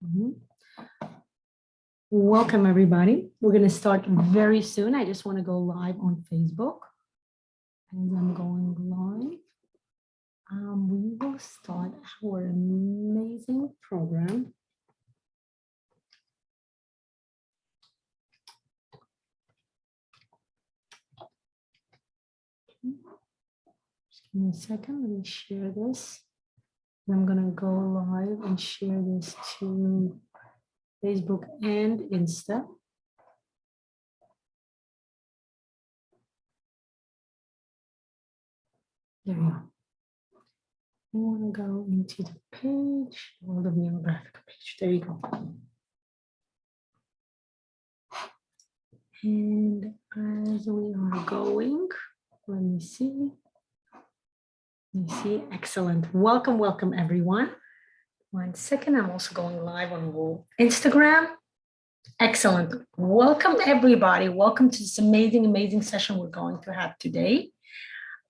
Mhm. Welcome, everybody. We're going to start very soon. I just want to go live on Facebook. As I'm going live, we will start our amazing program. Just give me a second. Let me share this. I'm going to go live and share this to Facebook and Insta. There you go. I want to go into the page, World of Neurographic page. There you go. And as we are going, let me see. Excellent. Welcome, welcome, everyone. 1 second. I'm also going live on Instagram. Excellent. Welcome, everybody. Welcome to this amazing, amazing session we're going to have today.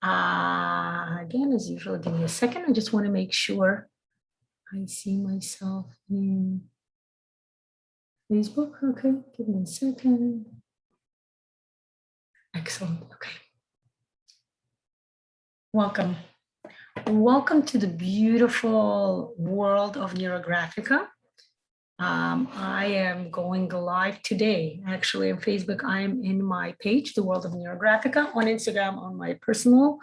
Again, as usual, give me a second. I just want to make sure I see myself in Facebook. Okay, give me a second. Excellent. Okay. Welcome. Welcome to the beautiful world of Neurographica. I am going live today. Actually, on Facebook, I am in my page, The World of Neurographica. On Instagram, on my personal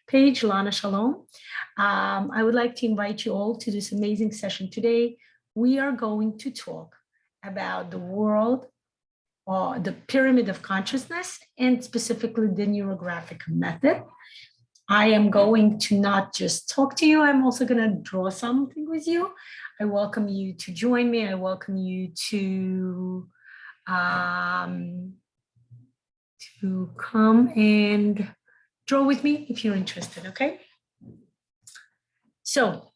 page, Lana, Shalom. I would like to invite you all to this amazing session today. We are going to talk about the world, the pyramid of consciousness, and specifically the Neurographic method. I am going to not just talk to you, I'm also going to draw something with you. I welcome you to join me. I welcome you to come and draw with me if you're interested, okay? So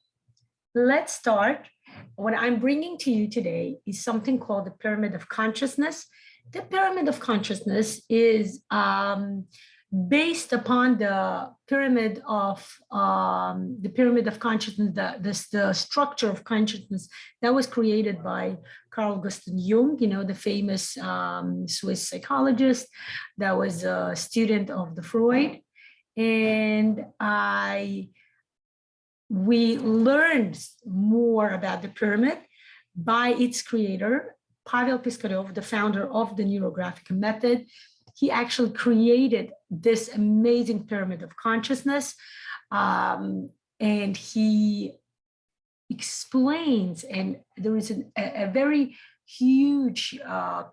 let's start. What I'm bringing to you today is something called the pyramid of consciousness. The pyramid of consciousness is based upon the pyramid of consciousness, the structure of consciousness that was created by Carl Gustav Jung, you know, the famous Swiss psychologist that was a student of the Freud. And we learned more about the pyramid by its creator, Pavel Piskarev, the founder of the Neurographic method. He actually created this amazing pyramid of consciousness, and he explains, and there is a very huge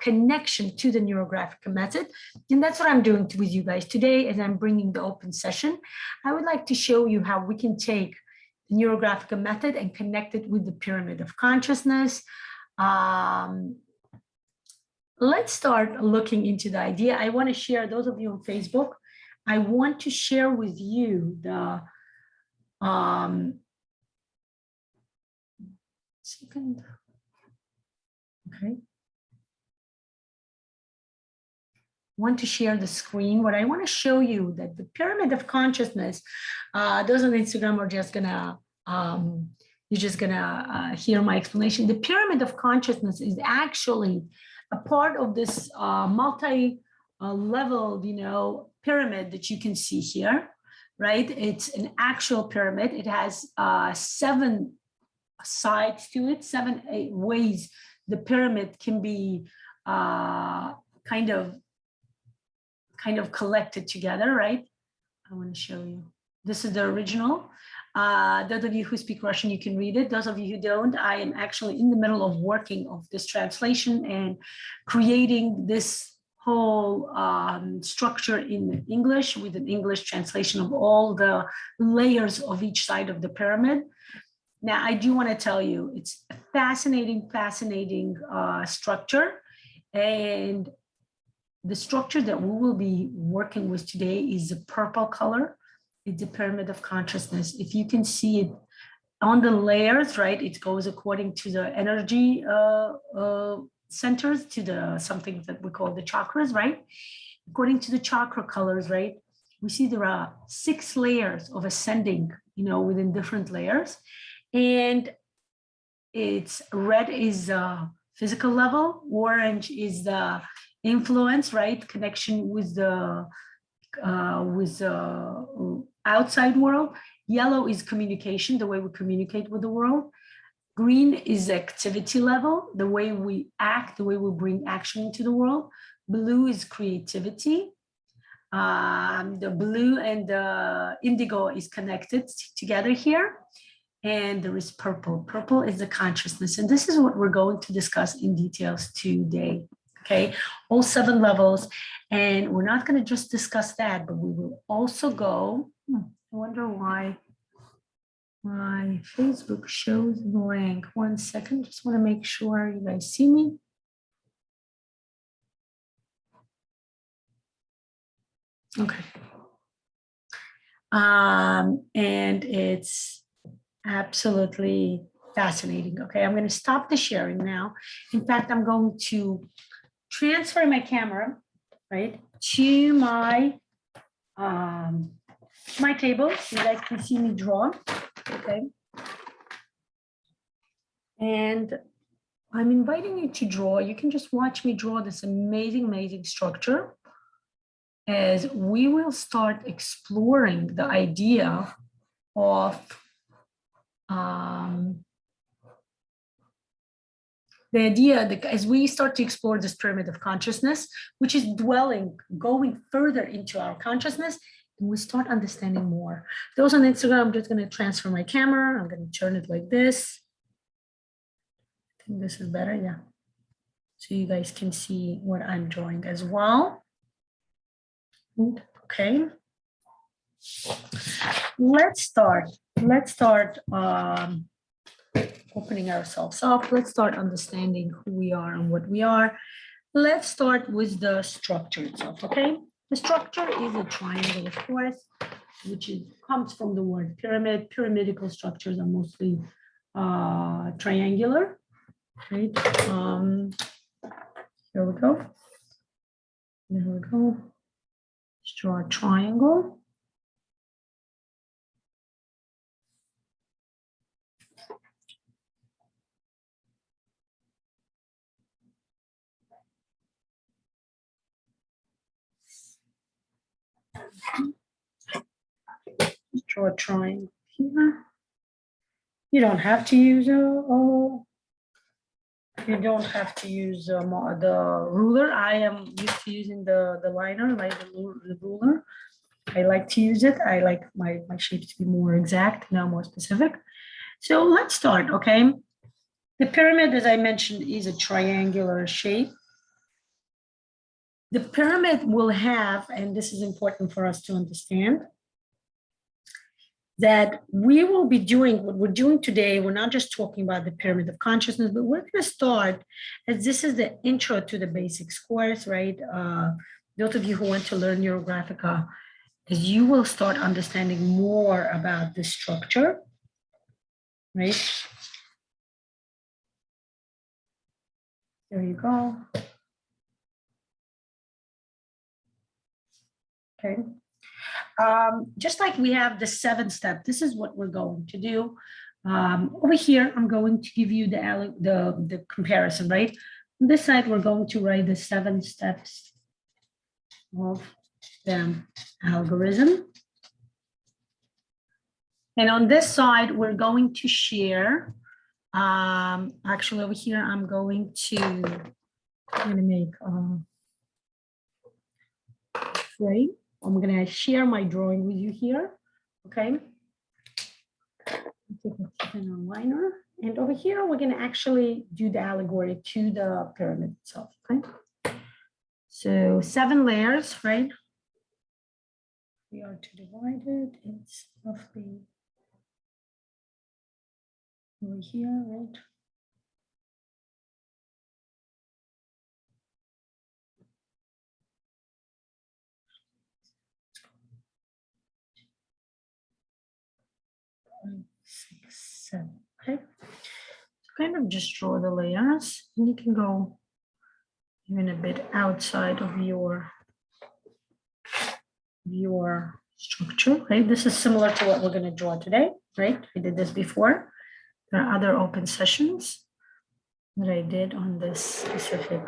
connection to the Neurographic method, and that's what I'm doing with you guys today as I'm bringing the open session. I would like to show you how we can take the Neurographic method and connect it with the pyramid of consciousness. Let's start looking into the idea. I want to share, those of you on Facebook, I want to share with you the second. Okay. Want to share the screen. What I want to show you that the pyramid of consciousness, those on Instagram are just gonna, you're just gonna hear my explanation. The pyramid of consciousness is actually a part of this multi-leveled, you know, pyramid that you can see here, right? It's an actual pyramid. It has 7 sides to it, 7 ways the pyramid can be kind of collected together, right? I want to show you. This is the original. Those of you who speak Russian, you can read it. Those of you who don't, I am actually in the middle of working of this translation and creating this whole structure in English with an English translation of all the layers of each side of the pyramid. Now, I do want to tell you, it's a fascinating structure. And the structure that we will be working with today is the purple color. It's the pyramid of consciousness. If you can see it on the layers, right, it goes according to the energy centers, to the something that we call the chakras, right? According to the chakra colors, right, we see there are 6 layers of ascending, you know, within different layers. And it's red is physical level, orange is the influence, right? Connection with the outside world. Yellow is communication, the way we communicate with the world. Green is activity level, the way we act, the way we bring action into the world. Blue is creativity. The blue and the indigo is connected together here. And there is purple. Purple is the consciousness. And this is what we're going to discuss in details today. Okay, all 7 levels. And we're not going to just discuss that, but we will also go. I wonder why my Facebook shows blank. 1 second. Just want to make sure you guys see me. Okay. And it's absolutely fascinating. Okay, I'm going to stop the sharing now. In fact, I'm going to transfer my camera, right, to my table. You guys can see me draw. Okay. And I'm inviting you to draw. You can just watch me draw this amazing, amazing structure as we will start exploring the idea of that as we start to explore this pyramid of consciousness, which is going further into our consciousness, and we start understanding more. Those on Instagram, I'm just going to transfer my camera. I'm going to turn it like this. I think this is better, yeah. So you guys can see what I'm drawing as well. Okay. Let's start opening ourselves up. Let's start understanding who we are and what we are. Let's start with the structure itself, okay? The structure is a triangle, of course, which comes from the word pyramid. Pyramidical structures are mostly triangular, right? Here we go. There we go. Let's draw a triangle. Let's draw a triangle here. You don't have to use the ruler. I am used to using the liner, like the ruler. I like to use it. I like my shapes to be more exact, now more specific. So let's start, okay? The pyramid, as I mentioned, is a triangular shape. The pyramid will have, and this is important for us to understand, that we will be doing what we're doing today. We're not just talking about the pyramid of consciousness, but we're going to start, as this is the intro to the basics course, right? Those of you who want to learn Neurographica, as you will start understanding more about the structure, right? There you go. Okay. Just like we have the 7 step, this is what we're going to do. Over here, I'm going to give you the comparison, right? On this side, we're going to write the 7 steps of the algorithm. And on this side, we're going to share, actually over here, I'm going to make frame. I'm going to share my drawing with you here, okay? Take a liner, and over here, we're going to actually do the allegory to the pyramid itself, okay? So 7 layers, right? We are to divide it, it's roughly over here, right? Six, 7, okay? So kind of just draw the layers, and you can go even a bit outside of your structure, right? This is similar to what we're going to draw today, right? We did this before. There are other open sessions that I did on this specific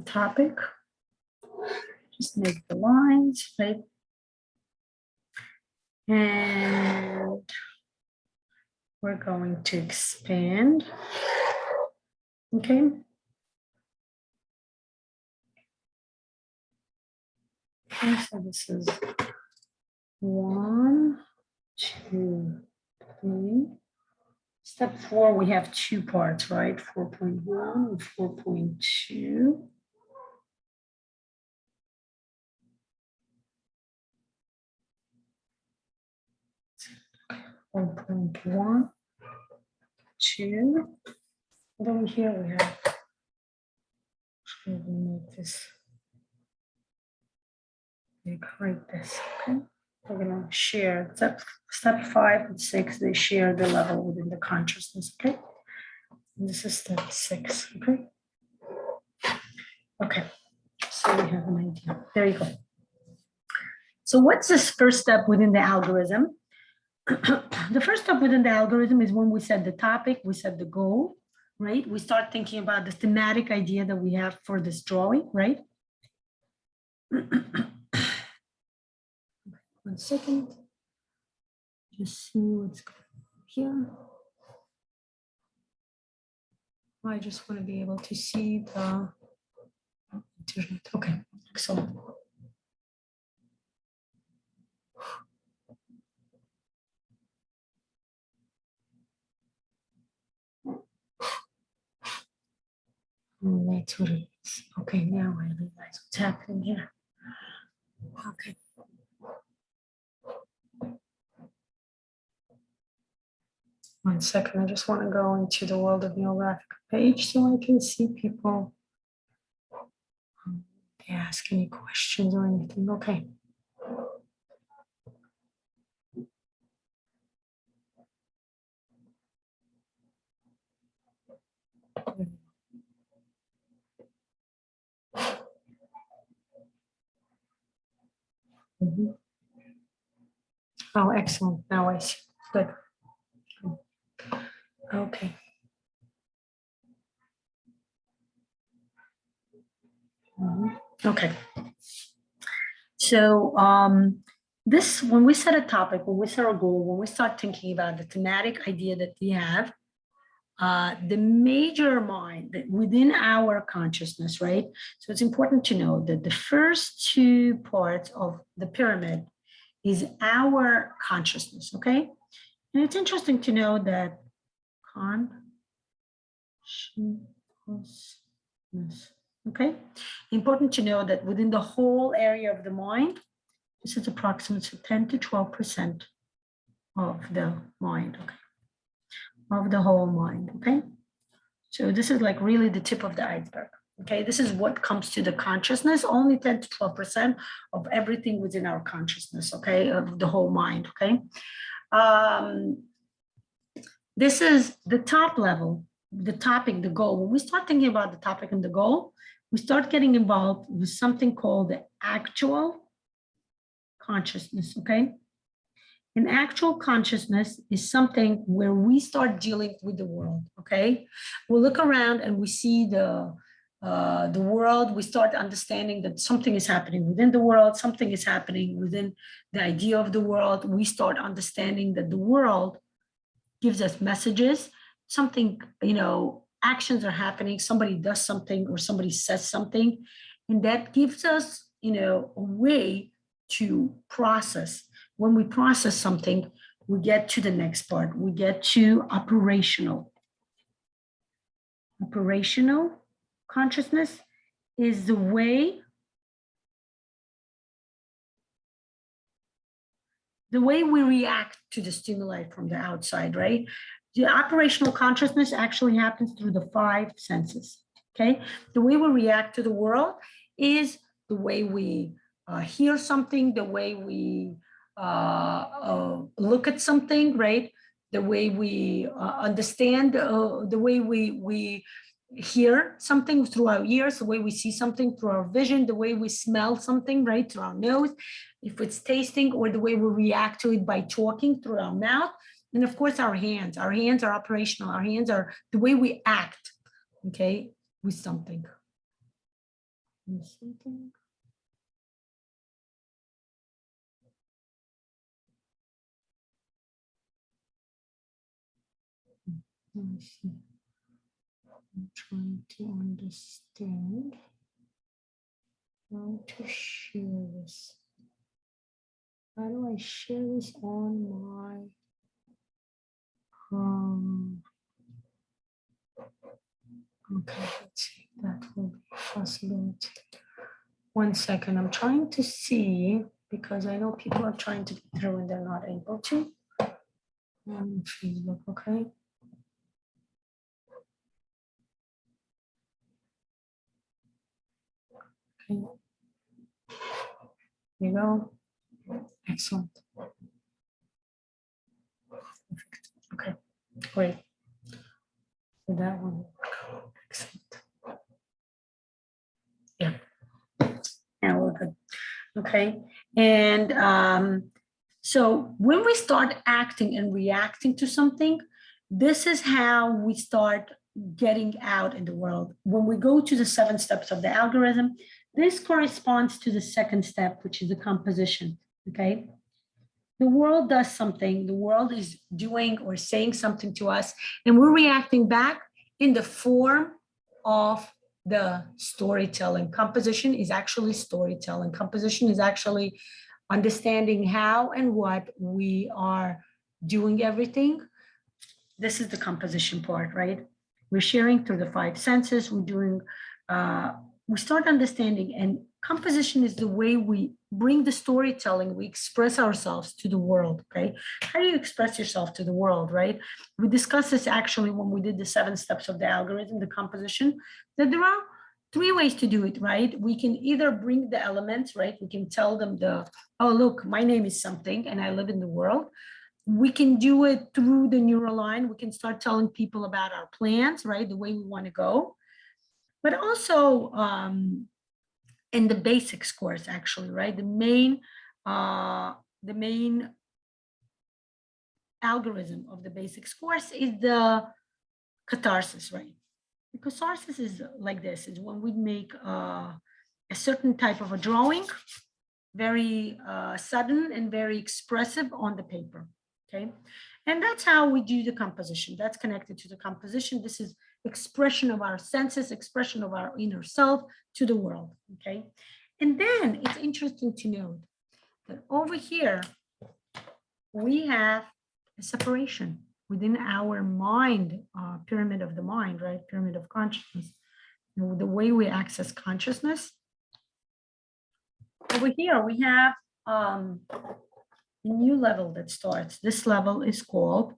topic. Just make the lines, right? And we're going to expand. Okay. Okay, so this is 1, 2, 3. Step 4, we have 2 parts, right? 4.1 and 4.2. 1.1, 2. And over here we have, actually we make this like this, okay? We're gonna share step 5 and 6, they share the level within the consciousness, okay? And this is step 6, okay? Okay, so we have an idea. There you go. So what's this first step within the algorithm? The first step within the algorithm is when we set the topic, we set the goal, right? We start thinking about the thematic idea that we have for this drawing, right? 1 second. Just see what's going on here. I just want to be able to see the internet. Okay, excellent. That's what it is. Okay, now I realize what's happening here. Okay. One second, I just want to go into the World of NeuroGraphic page so I can see people. They ask any questions or anything. Okay. Oh, excellent. Now I see. Good. Okay. Okay. So this, when we set a topic, when we set a goal, when we start thinking about the thematic idea that we have, the major mind that within our consciousness, right? So it's important to know that the first 2 parts of the pyramid is our consciousness, okay? And it's interesting to know that consciousness, okay? Important to know that within the whole area of the mind, this is approximately 10 to 12% of the mind, okay? Of the whole mind, okay? So this is like really the tip of the iceberg, okay? This is what comes to the consciousness, only 10 to 12% of everything within our consciousness, okay? Of the whole mind, okay? This is the top level, the topic, the goal. When we start thinking about the topic and the goal, we start getting involved with something called the actual consciousness, okay? And actual consciousness is something where we start dealing with the world, okay? We look around and we see the world, we start understanding that something is happening within the world, something is happening within the idea of the world. We start understanding that the world gives us messages, something, you know, actions are happening, somebody does something or somebody says something, and that gives us, you know, a way to process. When we process something, we get to the next part. We get to operational. Operational consciousness is the way we react to the stimuli from the outside, right? The operational consciousness actually happens through the 5 senses, okay? The way we react to the world is the way we hear something, the way we look at something, right? The way we understand, the way we hear something through our ears, the way we see something through our vision, the way we smell something, right, through our nose, if it's tasting, or the way we react to it by talking through our mouth. And of course, our hands are operational. Our hands are the way we act, okay, with something. With something. Let me see. I'm trying to understand how to share this. How do I share this on my okay, let's see. That will be a possibility. 1 second, I'm trying to see because I know people are trying to get through and they're not able to. On Facebook, okay. Okay. There you go. Excellent. Perfect. Okay, great. So that one. Excellent. Yeah. Yeah, we're good. Okay. And so when we start acting and reacting to something, this is how we start getting out in the world. When we go to the 7 steps of the algorithm, this corresponds to the second step, which is the composition. Okay. The world does something, the world is doing or saying something to us, and we're reacting back in the form of the storytelling. Composition is actually storytelling. Composition is actually understanding how and what we are doing everything. This is the composition part, right? We're sharing through the 5 senses. We're doing, we start understanding, and composition is the way we bring the storytelling, we express ourselves to the world, okay? How do you express yourself to the world, right? We discussed this actually when we did the 7 steps of the algorithm, the composition, that there are 3 ways to do it, right? We can either bring the elements, right? We can tell them oh, look, my name is something and I live in the world. We can do it through the neural line. We can start telling people about our plans, right? The way we want to go. But also in the basics course, actually, right? The main algorithm of the basics course is the catharsis, right? The catharsis is like this, is when we make a certain type of a drawing, very sudden and very expressive on the paper, okay? And that's how we do the composition. That's connected to the composition. This is expression of our senses, expression of our inner self to the world, okay? And then it's interesting to note that over here, we have a separation within our mind, pyramid of the mind, right? Pyramid of consciousness. You know, the way we access consciousness. Over here, we have a new level that starts. This level is called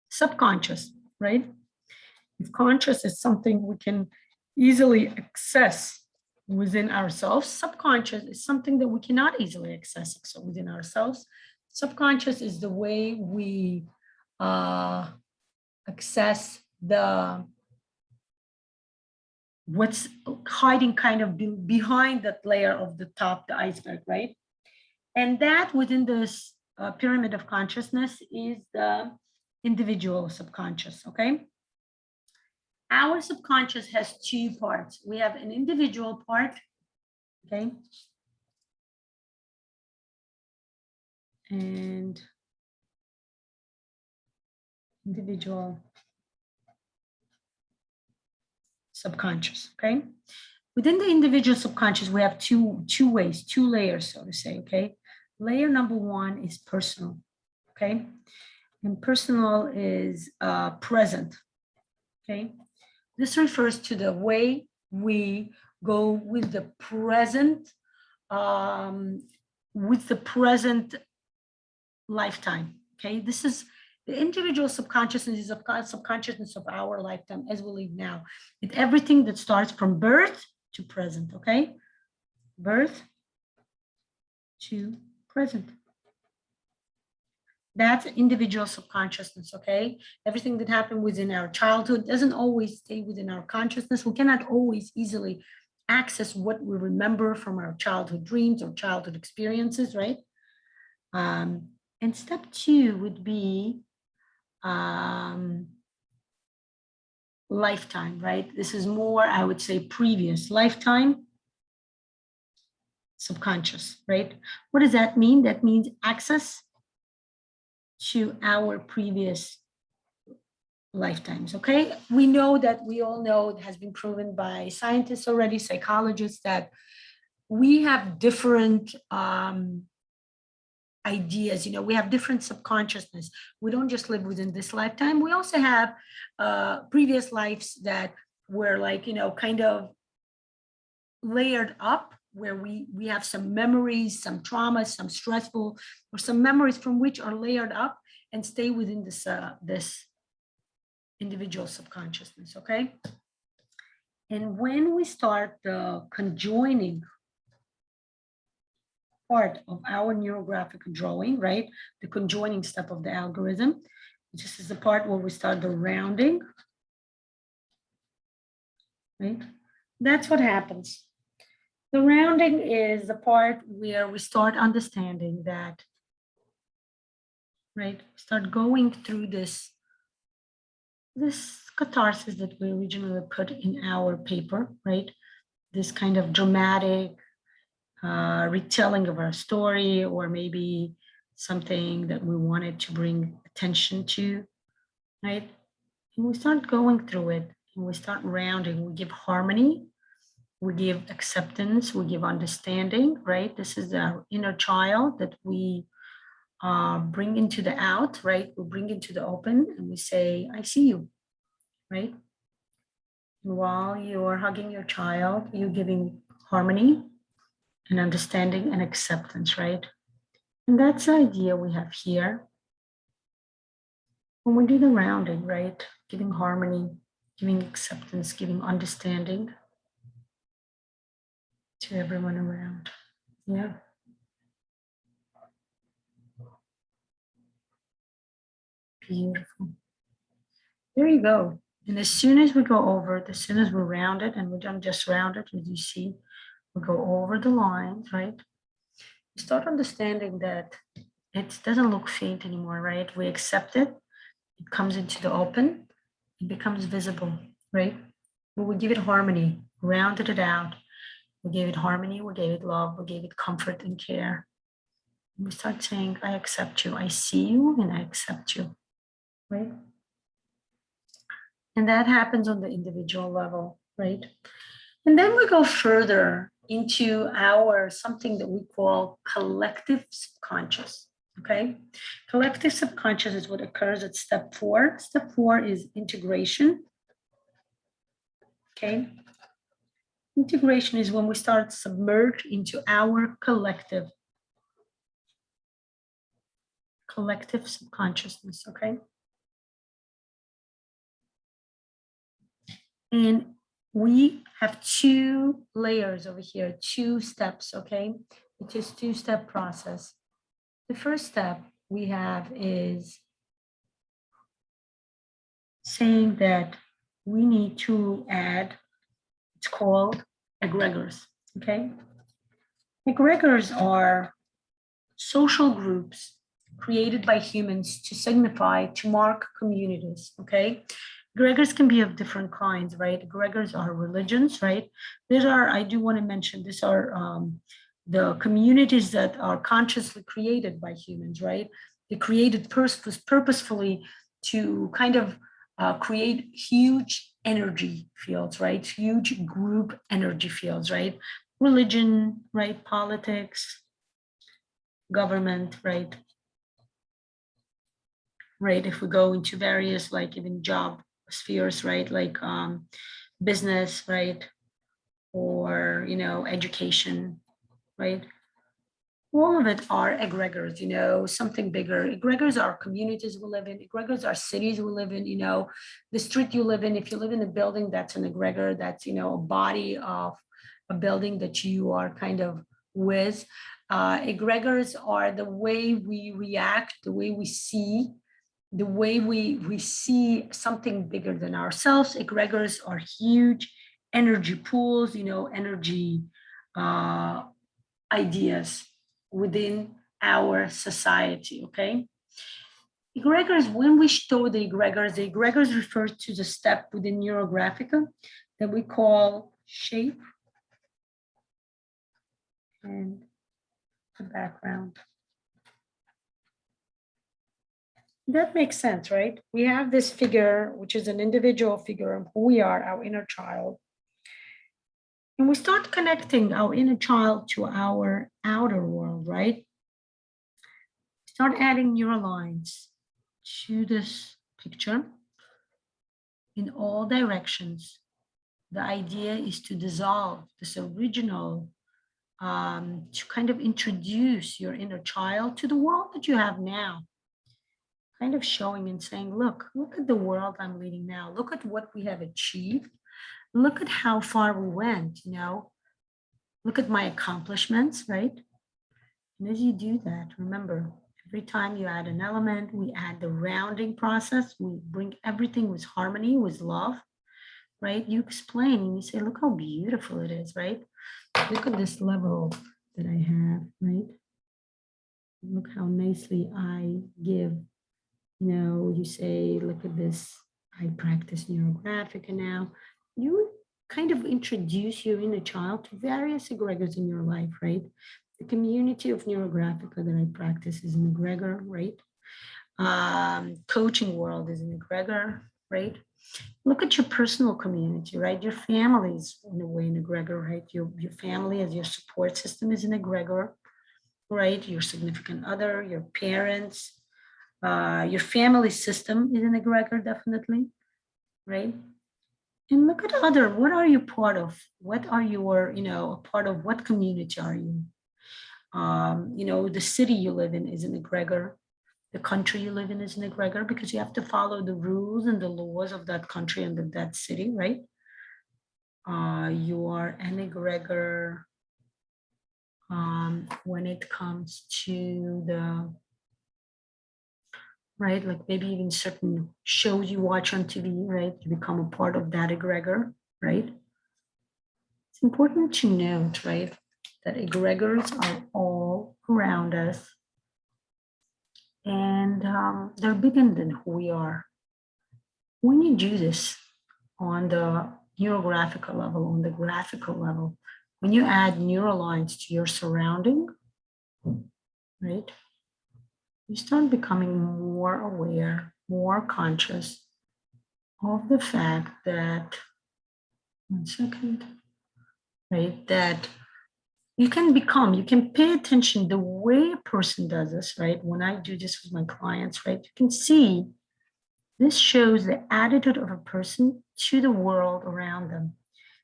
subconscious, right? If conscious is something we can easily access within ourselves, subconscious is something that we cannot easily access within ourselves. Subconscious is the way we access what's hiding kind of behind that layer of the top, the iceberg, right? And that within this pyramid of consciousness is the individual subconscious, okay? Our subconscious has 2 parts. We have an individual part, okay? And individual subconscious, okay? Within the individual subconscious, we have two ways, 2 layers, so to say, okay? Layer number 1 is personal, okay? And personal is present, okay? This refers to the way we go with the present lifetime, okay? This is the individual subconsciousness is a subconsciousness of our lifetime as we live now. It's everything that starts from birth to present, okay? Birth to present. That's individual subconsciousness, okay? Everything that happened within our childhood doesn't always stay within our consciousness. We cannot always easily access what we remember from our childhood dreams or childhood experiences, right? And step 2 would be lifetime, right? This is more, I would say, previous lifetime subconscious, right? What does that mean? That means access to our previous lifetimes, okay? We all know, it has been proven by scientists already, psychologists, that we have different ideas, we have different subconsciousness. We don't just live within this lifetime. We also have previous lives that were like, kind of layered up, where we have some memories, some traumas, some stressful, or some memories from which are layered up and stay within this individual subconsciousness, okay? And when we start the conjoining part of our neurographic drawing, right? The conjoining step of the algorithm. This is the part where we start the rounding, right? That's what happens. The rounding is the part where we start understanding that, right? Start going through this catharsis that we originally put in our paper, right? This kind of dramatic retelling of our story, or maybe something that we wanted to bring attention to, right? And we start going through it, and we start rounding. We give harmony, we give acceptance, we give understanding, right? This is our inner child that we bring into the out, right? We bring into the open, and we say, I see you, right? And while you are hugging your child, you're giving harmony and understanding and acceptance, right? And that's the idea we have here. When we do the rounding, right? Giving harmony, giving acceptance, giving understanding to everyone around. Yeah. Beautiful. There you go. And as soon as we go over it, as soon as we round it, and we don't just round it, as you see, we go over the lines, right? You start understanding that it doesn't look faint anymore, right? We accept it. It comes into the open. It becomes visible, right? But we give it harmony, rounded it out. We gave it harmony, we gave it love, we gave it comfort and care. And we start saying, I accept you, I see you, and I accept you, right? And that happens on the individual level, right? And then we go further into our something that we call collective subconscious, okay? Collective subconscious is what occurs at step 4. Step 4 is integration, okay? Integration is when we start submerged into our collective subconsciousness, okay? And we have 2 layers over here, 2 steps, okay? It is 2-step process. The first step we have is saying that we need to add, it's called egregores, okay? Egregores are social groups created by humans to signify, to mark communities, okay? Egregores can be of different kinds, right? Egregores are religions, right? These are, I do want to mention, these are the communities that are consciously created by humans, right? They created purposefully to kind of create huge energy fields, right? Huge group energy fields, right? Religion, right? Politics, government, right? Right. If we go into various, like even job spheres, right? Like business, right? Or, education, right? All of it are egregores, something bigger. Egregores are communities we live in. Egregores are cities we live in, the street you live in. If you live in a building, that's an egregore. That's, a body of a building that you are kind of with. Egregores are the way we react, the way we see, the way we see something bigger than ourselves. Egregores are huge energy pools, energy ideas within our society, okay? Egregors, when we show the egregors refer to the step within Neurographica that we call shape and the background. That makes sense, right? We have this figure, which is an individual figure of who we are, our inner child. And we start connecting our inner child to our outer world, right? Start adding neural lines to this picture in all directions. The idea is to dissolve this original, to kind of introduce your inner child to the world that you have now. Kind of showing and saying, look at the world I'm leading now. Look at what we have achieved. Look at how far we went, you know. Look at my accomplishments, right? And as you do that, remember, every time you add an element, we add the rounding process. We bring everything with harmony, with love, right? You explain and you say, look how beautiful it is, right? Look at this level that I have, right? Look how nicely I give. You know, you say, look at this, I practice Neurographica now. You kind of introduce your inner child to various egregors in your life, right? The community of Neurographica that I practice is an egregor, right? Coaching world is an egregor, right? Look at your personal community, right? Your family is in a way an egregor, right? Your family as your support system is an egregor, right? Your significant other, your parents, your family system is an egregor, definitely, right? And look at other, what are you part of? What are your, you know, a part of what community are you? You know, the city you live in is an egregor. The country you live in is an egregor because you have to follow the rules and the laws of that country and of that city, right? You are an egregor when it comes to the, right? Like maybe even certain shows you watch on TV, right? You become a part of that egregor, right? It's important to note, right, that egregors are all around us and they're bigger than who we are. When you do this on the neurographical level, on the graphical level, when you add neural lines to your surrounding, right, you start becoming more aware, more conscious of the fact that, one second, right, that you can pay attention the way a person does this, right? When I do this with my clients, right, you can see this shows the attitude of a person to the world around them.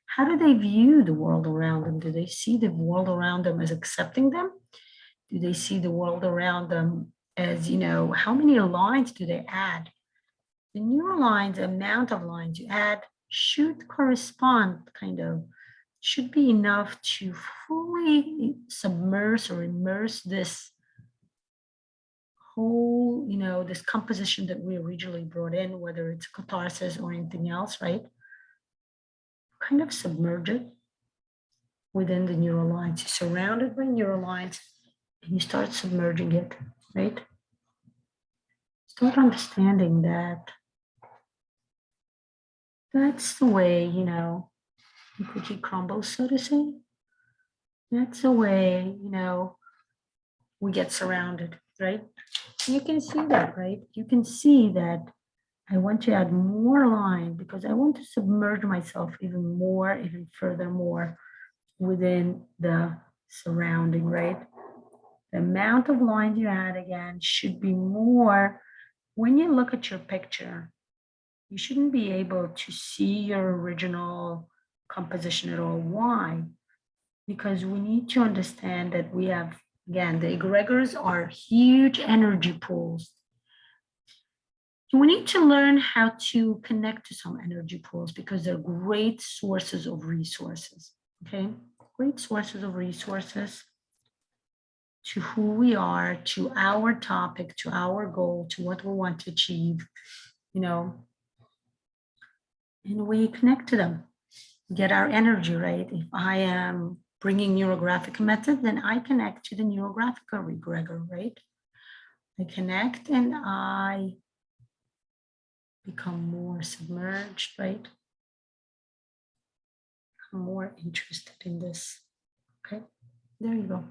How do they view the world around them? Do they see the world around them as accepting them? Do they see the world around them as, you know, how many lines do they add? The neural lines, the amount of lines you add should correspond, kind of, should be enough to fully submerge or immerse this whole, you know, this composition that we originally brought in, whether it's catharsis or anything else, right? Kind of submerge it within the neural lines. You're surrounded by neural lines and you start submerging it, right? Start understanding that that's the way, you know, the cookie crumbles, so to say. That's the way, you know, we get surrounded, right? You can see that, right? You can see that I want to add more line because I want to submerge myself even more, even furthermore within the surrounding, right? The amount of lines you add again should be more. When you look at your picture, you shouldn't be able to see your original composition at all. Why? Because we need to understand that we have, again, the egregors are huge energy pools. We need to learn how to connect to some energy pools because they're great sources of resources, okay? Great sources of resources to who we are, to our topic, to our goal, to what we want to achieve, you know, and we connect to them, get our energy right. If I am bringing Neurographic method, then I connect to the Neurographica egregor, right? I connect and I become more submerged, right? I'm more interested in this. Okay, there you go.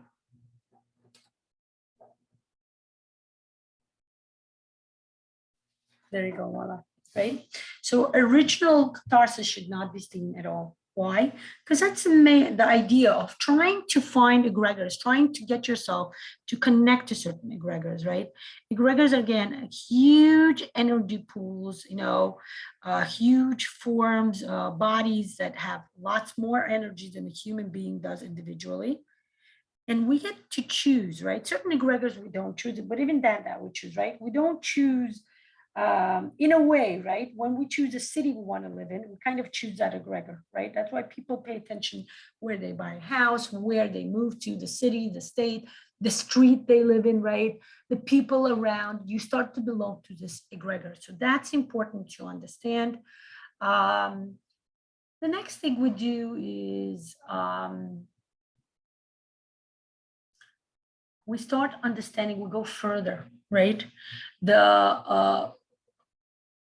There you go, voila, right? So original catharsis should not be seen at all. Why? Because that's the idea of trying to find egregors, trying to get yourself to connect to certain egregors, right? Egregors, again, huge energy pools, you know, huge forms, bodies that have lots more energy than a human being does individually. And we get to choose, right? Certain egregors we don't choose, but even that we choose, right? We don't choose in a way, right? When we choose a city we want to live in, we kind of choose that egregor, right? That's why people pay attention where they buy a house, where they move to, the city, the state, the street they live in, right? The people around, you start to belong to this egregor. So that's important to understand. The next thing we do is we start understanding, we go further, right?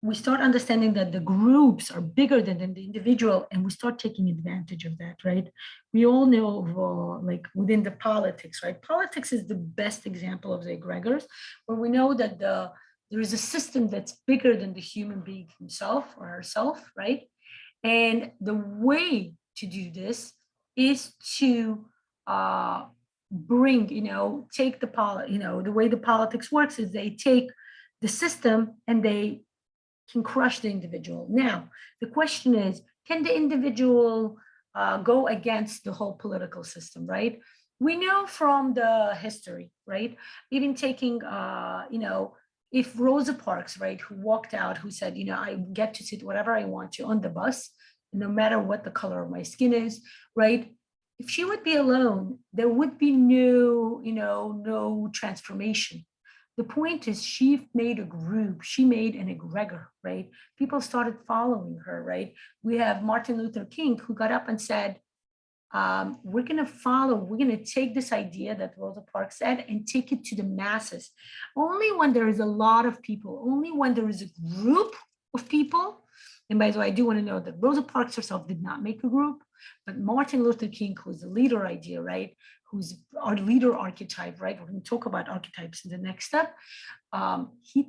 We start understanding that the groups are bigger than the individual, and we start taking advantage of that, right? We all know of, like within the politics, right? Politics is the best example of the egregors, where we know that there is a system that's bigger than the human being himself or herself, right? And the way to do this is to bring, take the way the politics works is they take the system and they can crush the individual. Now, the question is, can the individual go against the whole political system, right? We know from the history, right? Even taking, if Rosa Parks, right, who walked out, who said, I get to sit whatever I want to on the bus, no matter what the color of my skin is, right? If she would be alone, there would be no transformation. The point is she made a group, she made an egregor, right? People started following her, right? We have Martin Luther King who got up and said, we're going to take this idea that Rosa Parks said and take it to the masses. Only when there is a lot of people, only when there is a group of people. And by the way, I do want to know that Rosa Parks herself did not make a group, but Martin Luther King, who's the leader idea, right? Who's our leader archetype, right? We're going to talk about archetypes in the next step. He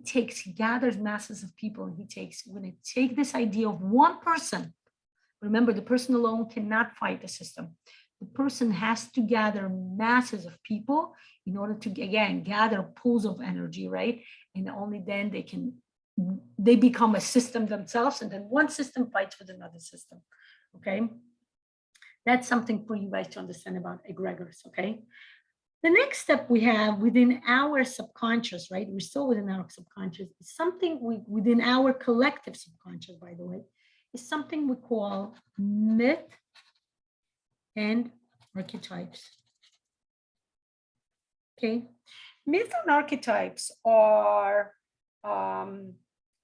gathers masses of people, and we're going to take this idea of one person. Remember, the person alone cannot fight the system. The person has to gather masses of people in order to, again, gather pools of energy, right? And only then they become a system themselves, and then one system fights with another system, okay? That's something for you guys to understand about egregors, okay? The next step we have within our subconscious, right? We're still within our subconscious. It's something within our collective subconscious, by the way, is something we call myth and archetypes. Okay, myth and archetypes are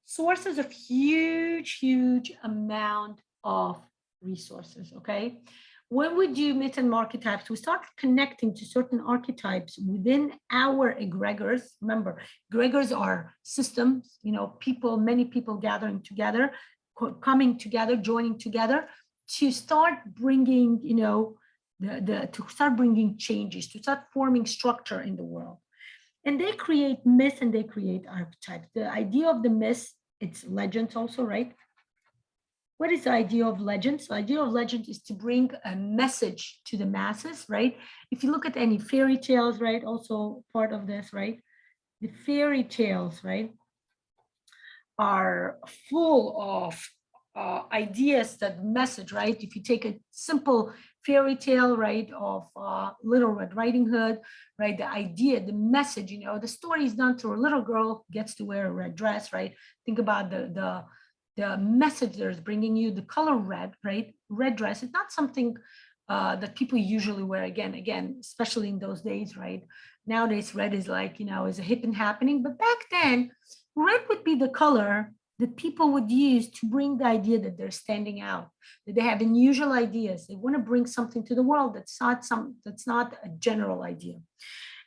sources of huge amount of resources. Okay, when we do myth and archetypes, we start connecting to certain archetypes within our egregors. Remember, egregors are systems, people, many people gathering together, coming together, joining together to start bringing, to start bringing changes, to start forming structure in the world. And they create myths and they create archetypes. The idea of the myths, it's legends also, right? What is the idea of legends? The idea of legend is to bring a message to the masses, right? If you look at any fairy tales, right, also part of this, right? The fairy tales, right, are full of ideas that message, right? If you take a simple fairy tale, right, of Little Red Riding Hood, right, the idea, the message, the story is done through a little girl gets to wear a red dress, right? Think about the message there's bringing you, the color red, right? Red dress is not something that people usually wear, again, especially in those days, right? Nowadays, red is like, is a hip and happening, but back then, red would be the color that people would use to bring the idea that they're standing out, that they have unusual ideas. They want to bring something to the world that's not a general idea.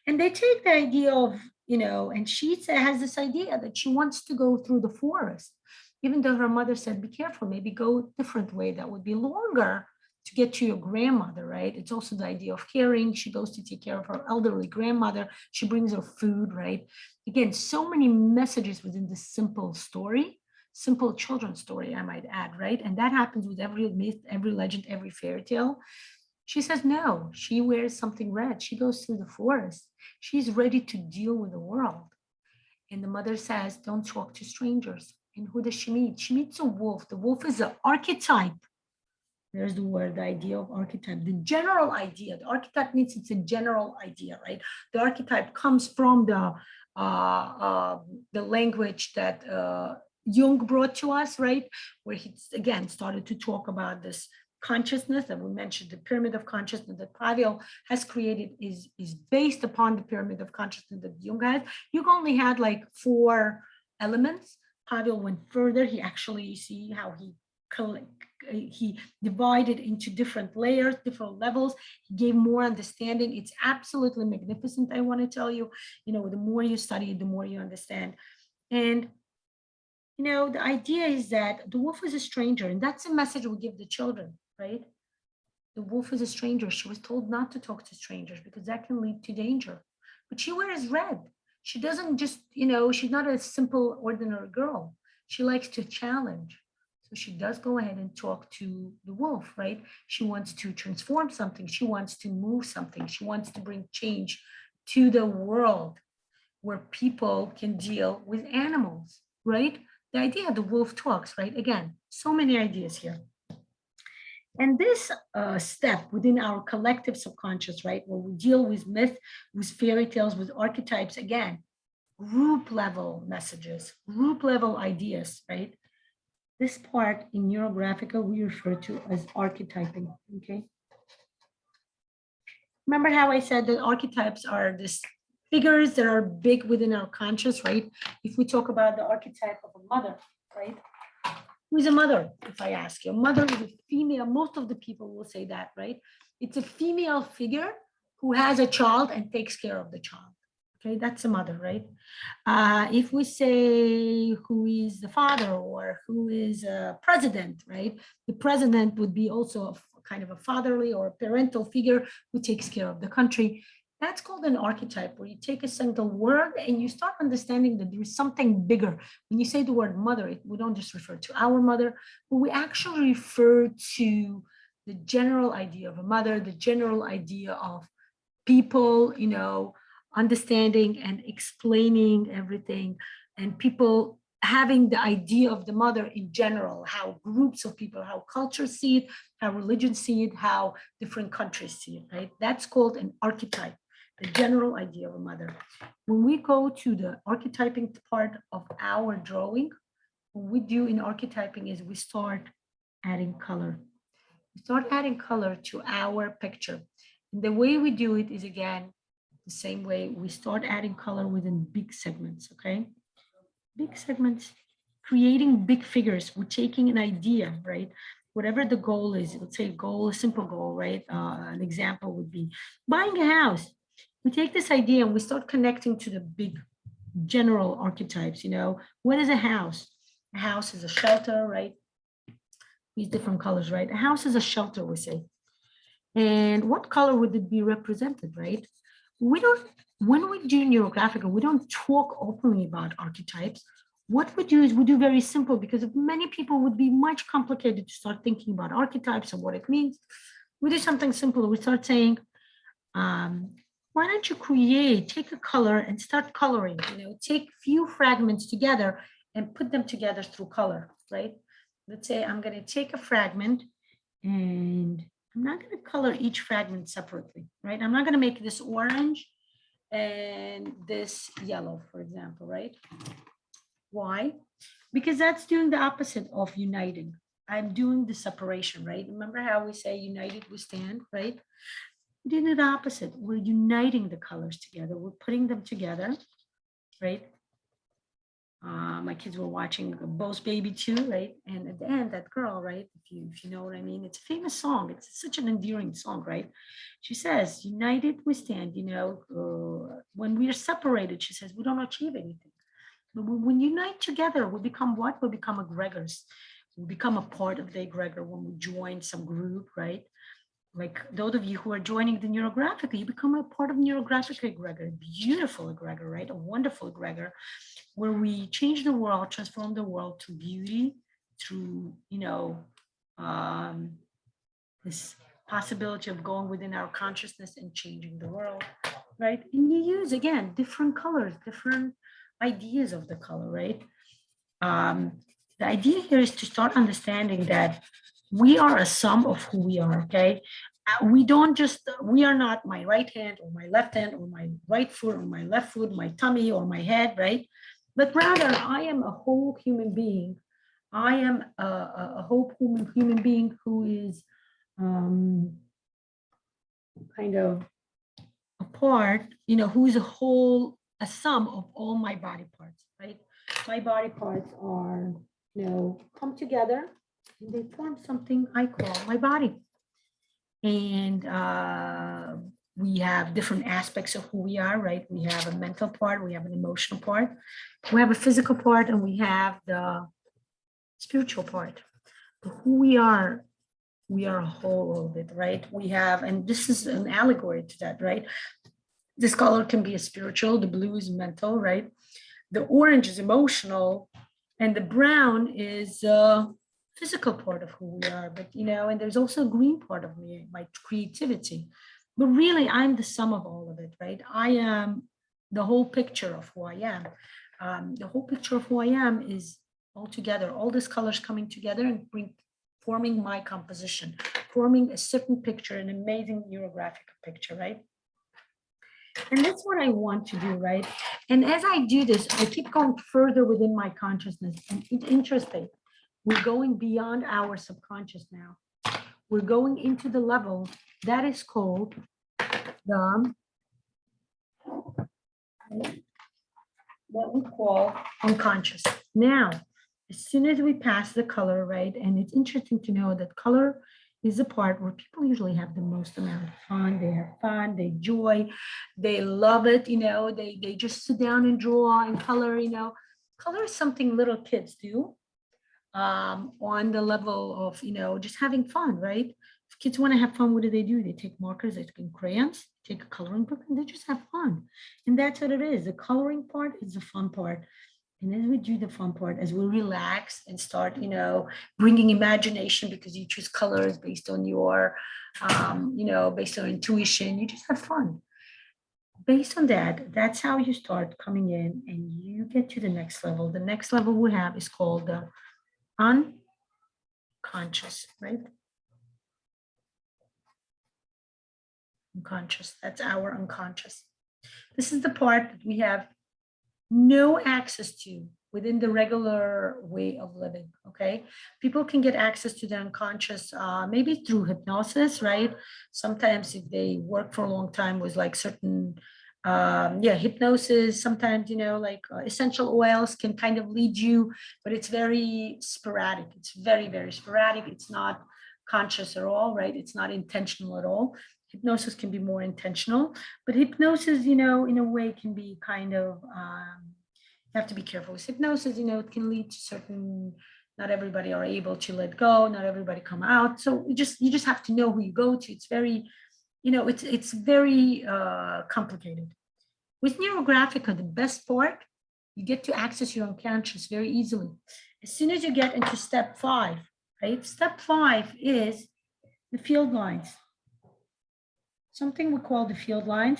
And they take the idea of, and she has this idea that she wants to go through the forest, even though her mother said, be careful, maybe go a different way. That would be longer to get to your grandmother, right? It's also the idea of caring. She goes to take care of her elderly grandmother. She brings her food, right? Again, so many messages within this simple story, simple children's story, I might add, right? And that happens with every myth, every legend, every fairy tale. She says no, she wears something red. She goes through the forest. She's ready to deal with the world. And the mother says, don't talk to strangers. And who does she meet? She meets a wolf. The wolf is an archetype. There's the word, the idea of archetype, the general idea. The archetype means it's a general idea, right? The archetype comes from the language that Jung brought to us, right? Where he, again, started to talk about this consciousness that we mentioned, the pyramid of consciousness that Pavel has created is based upon the pyramid of consciousness that Jung had. Jung only had like 4 elements. Pavel went further. He actually, you see how he divided into different layers, different levels. He gave more understanding. It's absolutely magnificent. I want to tell you, the more you study, the more you understand. And the idea is that the wolf is a stranger, and that's a message we give the children, right? The wolf is a stranger. She was told not to talk to strangers because that can lead to danger. But she wears red. She doesn't just, she's not a simple, ordinary girl. She likes to challenge. So she does go ahead and talk to the wolf, right? She wants to transform something. She wants to move something. She wants to bring change to the world where people can deal with animals, right? The idea the wolf talks, right? Again, so many ideas here. And this step within our collective subconscious, right, where we deal with myth, with fairy tales, with archetypes, again, group level messages, group level ideas, right? This part in Neurographica we refer to as archetyping, okay? Remember how I said that archetypes are these figures that are big within our conscious, right? If we talk about the archetype of a mother, right? Who is a mother, if I ask you? A mother is a female. Most of the people will say that, right? It's a female figure who has a child and takes care of the child. Okay, that's a mother, right? If we say who is the father or who is a president, right? The president would be also a kind of a fatherly or a parental figure who takes care of the country. That's called an archetype, where you take a single word and you start understanding that there is something bigger. When you say the word mother, we don't just refer to our mother, but we actually refer to the general idea of a mother, the general idea of people, understanding and explaining everything, and people having the idea of the mother in general, how groups of people, how cultures see it, how religions see it, how different countries see it, right? That's called an archetype, the general idea of a mother. When we go to the archetyping part of our drawing, what we do in archetyping is we start adding color. We start adding color to our picture. And the way we do it is, again, the same way. We start adding color within big segments, okay? Big segments, creating big figures. We're taking an idea, right? Whatever the goal is, let's say a simple goal, right? An example would be buying a house. We take this idea and we start connecting to the big general archetypes, what is a house? A house is a shelter, right? These different colors, right? A house is a shelter, we say. And what color would it be represented, right? When we do Neurographica, we don't talk openly about archetypes. What we do is we do very simple, because many people would be much complicated to start thinking about archetypes and what it means. We do something simple. We start saying, why don't you take a color and start coloring, take few fragments together and put them together through color, right? Let's say I'm going to take a fragment and I'm not going to color each fragment separately, right? I'm not going to make this orange and this yellow, for example, right? Why? Because that's doing the opposite of uniting. I'm doing the separation, right? Remember how we say united we stand, right? We're doing the opposite. We're uniting the colors together. We're putting them together, right? My kids were watching Bo's Baby too, right? And at the end, that girl, right? If you know what I mean, it's a famous song. It's such an endearing song, right? She says, "United we stand." When we are separated, she says, we don't achieve anything. But when we unite together, we become what? We become egregors. We become a part of the egregor when we join some group, right? Like those of you who are joining the Neurographica, you become a part of Neurographic egregor, beautiful egregor, right? A wonderful egregor, where we change the world, transform the world to beauty through, this possibility of going within our consciousness and changing the world, right? And you use, again, different colors, different ideas of the color, right? The idea here is to start understanding that we are a sum of who we are, okay? We are not my right hand or my left hand or my right foot or my left foot, my tummy or my head, right? But rather, I am a whole human being. I am a whole human being who is kind of a part, who is a whole, a sum of all my body parts, right? My body parts are, come together and they form something I call my body. And we have different aspects of who we are, right? We have a mental part, we have an emotional part, we have a physical part, and we have the spiritual part. But who we are a whole of it, right? We have, and this is an allegory to that, right? This color can be a spiritual, the blue is mental, right? The orange is emotional, and the brown is physical part of who we are. But and there's also a green part of me, my creativity. But really, I'm the sum of all of it, right? I am the whole picture of who I am. The whole picture of who I am is all together, all these colors coming together and forming my composition, forming a certain picture, an amazing neurographic picture, right? And that's what I want to do, right? And as I do this, I keep going further within my consciousness. And it's interesting. We're going beyond our subconscious now. We're going into the level that is called the, what we call unconscious. Now, as soon as we pass the color, right? And it's interesting to know that color is the part where people usually have the most amount of fun. They have fun, they enjoy, they love it, they just sit down and draw and color, Color is something little kids do on the level of, just having fun, right? If kids want to have fun, what do? They take markers, they take crayons, take a coloring book, and they just have fun. And that's what it is. The coloring part is the fun part. And as we do the fun part, as we relax and start, bringing imagination, because you choose colors based on your, based on intuition, you just have fun. Based on that, that's how you start coming in and you get to the next level. The next level we have is called the unconscious, right? Unconscious, that's our unconscious. This is the part that we have no access to within the regular way of living, okay? People can get access to the unconscious maybe through hypnosis, right? Sometimes if they work for a long time with like certain, hypnosis, sometimes, essential oils can kind of lead you, but it's very sporadic. It's very, very sporadic. It's not conscious at all, right? It's not intentional at all. Hypnosis can be more intentional, but hypnosis, in a way can be kind of, you have to be careful with hypnosis, it can lead to certain, not everybody are able to let go, not everybody come out. So you just have to know who you go to. It's very, it's very complicated. With Neurographica, the best part, you get to access your unconscious very easily. As soon as you get into step 5, right? Step 5 is the field lines. Something we call the field lines.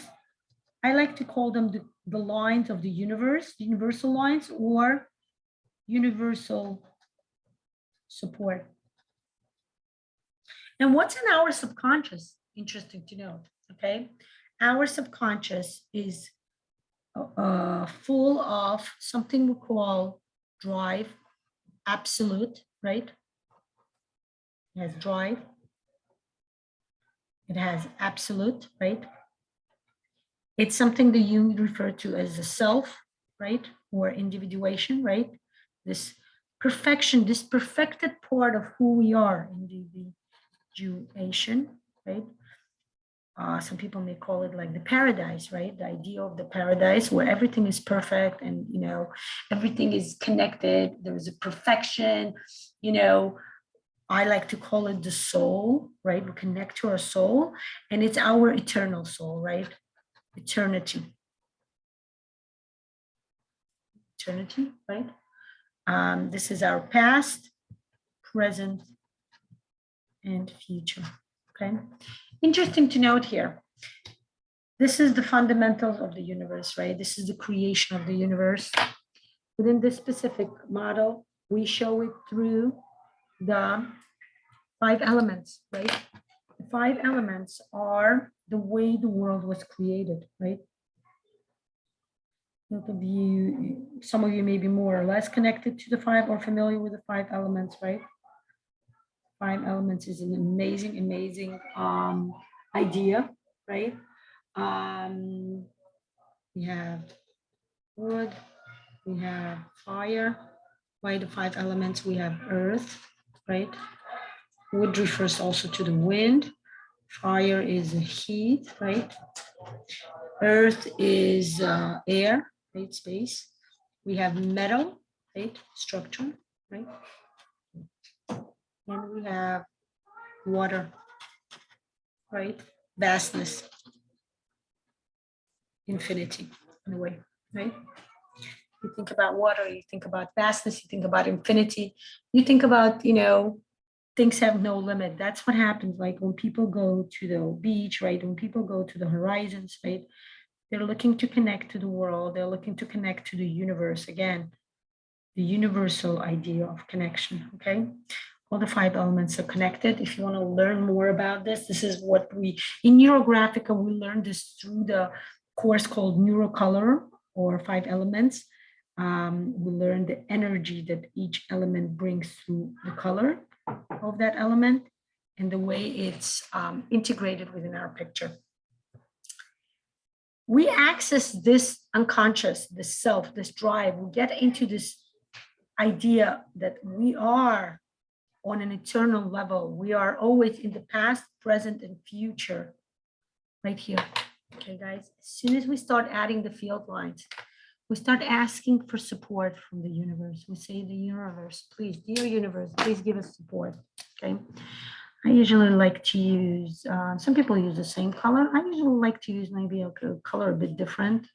I like to call them the lines of the universe, the universal lines, or universal support. And what's in our subconscious? Interesting to know, okay? Our subconscious is full of something we call drive, absolute, right? It has drive. It has absolute, right? It's something that you refer to as the self, right? or individuation, right? This perfection, this perfected part of who we are, individuation, right? Some people may call it like the paradise, right? The idea of the paradise where everything is perfect and, you know, everything is connected. There's a perfection, you know. I like to call it the soul, right? We connect to our soul, and it's our eternal soul, right? Eternity. Eternity, right? This is our past, present, and future, okay? Interesting to note here. This is the fundamentals of the universe, right? This is the creation of the universe. Within this specific model, we show it through the 5 elements, right? The 5 elements are the way the world was created, right? Some of you may be more or less connected to the 5 or familiar with the 5 elements, right? 5 elements is an amazing, amazing idea, right? We have wood, we have fire. By the 5 elements, we have earth, right? Wood refers also to the wind. Fire is heat, right? Earth is air, right? Space. We have metal, right? Structure, right? And we have water, right? Vastness, infinity, in a way, right? You think about water, you think about vastness, you think about infinity, you think about, you know, things have no limit. That's what happens. Like when people go to the beach, right? When people go to the horizons, right? They're looking to connect to the world. They're looking to connect to the universe. Again, the universal idea of connection, okay? All the 5 elements are connected. If you want to learn more about this, this is what in Neurographica, we learned this through the course called Neurocolor or 5 elements. We learned the energy that each element brings through the color of that element and the way it's integrated within our picture. We access this unconscious, this self, this drive. We get into this idea that we are on an eternal level. We are always in the past, present, and future, right here. Okay, guys, as soon as we start adding the field lines, we start asking for support from the universe. We say, the universe, please, dear universe, please give us support, okay? I usually like to use, some people use the same color. I usually like to use maybe a color a bit different.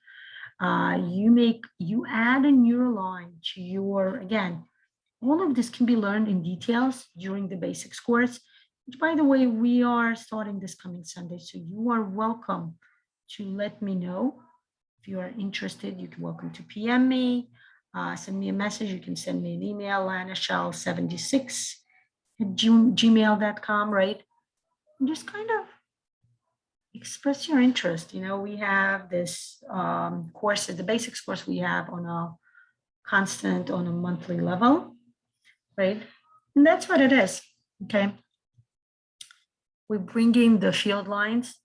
You add a neural line to your, again, all of this can be learned in details during the basics course, which, by the way, we are starting this coming Sunday. So you are welcome to let me know. If you are interested, you can welcome to PM me, send me a message. You can send me an email, lanashal76@gmail.com, right? And just kind of express your interest. You know, we have this course, the basics course we have on a monthly level, right? And that's what it is, okay? We bring in the field lines,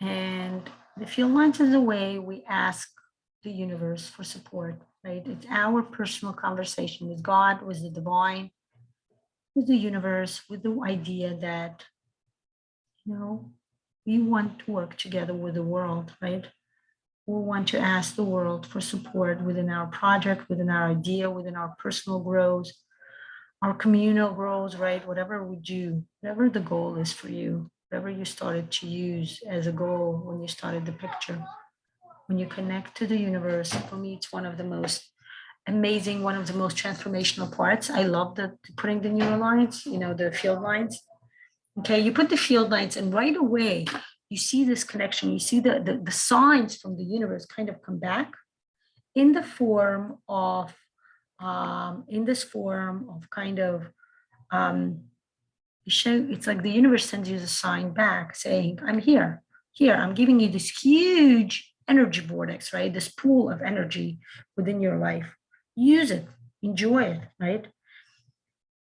and the field lines is a way we ask the universe for support, right? It's our personal conversation with God, with the divine, with the universe, with the idea that, you know, we want to work together with the world, right? We want to ask the world for support within our project, within our idea, within our personal growth, our communal growth, right? Whatever we do, whatever the goal is for you, whatever you started to use as a goal when you started the picture, when you connect to the universe, for me, it's one of the most amazing, one of the most transformational parts. I love putting the neural lines, you know, the field lines. Okay, you put the field lines and right away, you see this connection, you see the signs from the universe kind of come back in the form of, kind of, it's like the universe sends you a sign back saying, I'm here, I'm giving you this huge energy vortex, right? This pool of energy within your life. Use it, enjoy it, right?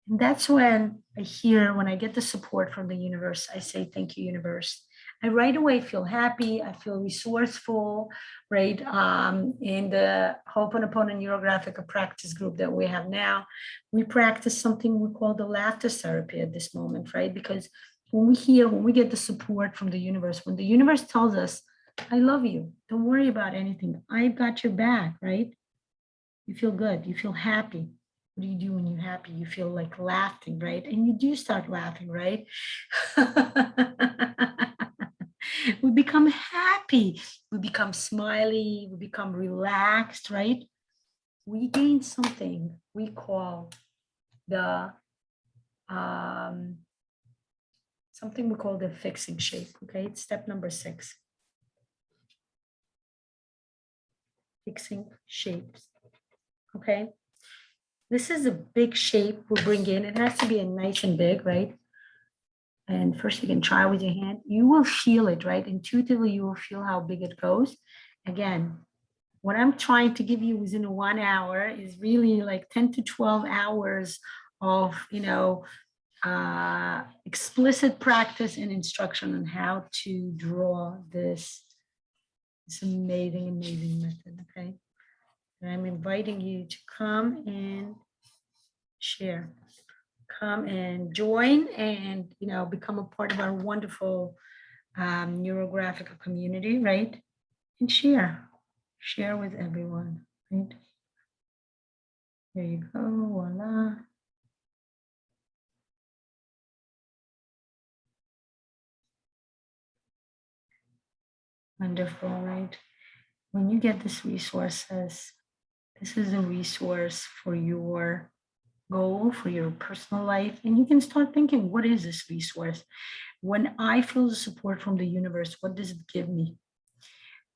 And that's when I get the support from the universe, I say, thank you, universe. I right away feel happy, I feel resourceful, right? In the Ho'oponopono Neurographic practice group that we have now, we practice something we call the laughter therapy at this moment, right? Because when we get the support from the universe, when the universe tells us, I love you, don't worry about anything, I've got your back, right? You feel good, you feel happy. What do you do when you're happy? You feel like laughing, right? And you do start laughing, right? We become happy, we become smiley, we become relaxed, right? We gain something we call the fixing shape. Okay, it's step number 6. Fixing shapes. Okay, this is a big shape we bring in. It has to be a nice and big, right? And first you can try with your hand. You will feel it, right? Intuitively, you will feel how big it goes. Again, what I'm trying to give you within 1 hour is really like 10 to 12 hours of, explicit practice and instruction on how to draw this amazing, amazing method, okay? And I'm inviting you to come and share. Come and join and, become a part of our wonderful Neurographic community, right? And share with everyone, right? There you go, voila. Wonderful, right? When you get this resources, this is a resource for your goal, for your personal life. And you can start thinking, what is this resource? When I feel the support from the universe, what does it give me?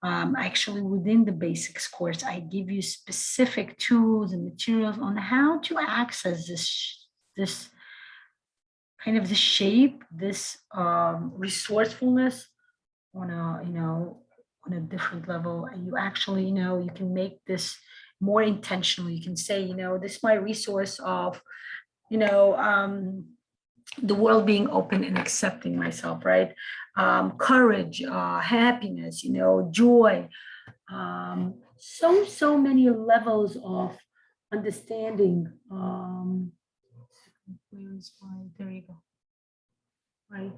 Actually, within the basics course, I give you specific tools and materials on how to access this kind of the shape, this resourcefulness on a different level. And you actually, you can make this more intentional. You can say, this is my resource of, the world being open and accepting myself, right? Courage, happiness, joy. So many levels of understanding. Where is my, there you go, right?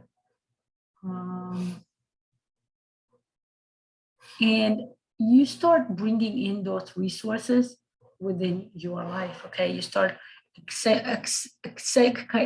And you start bringing in those resources within your life, okay? You start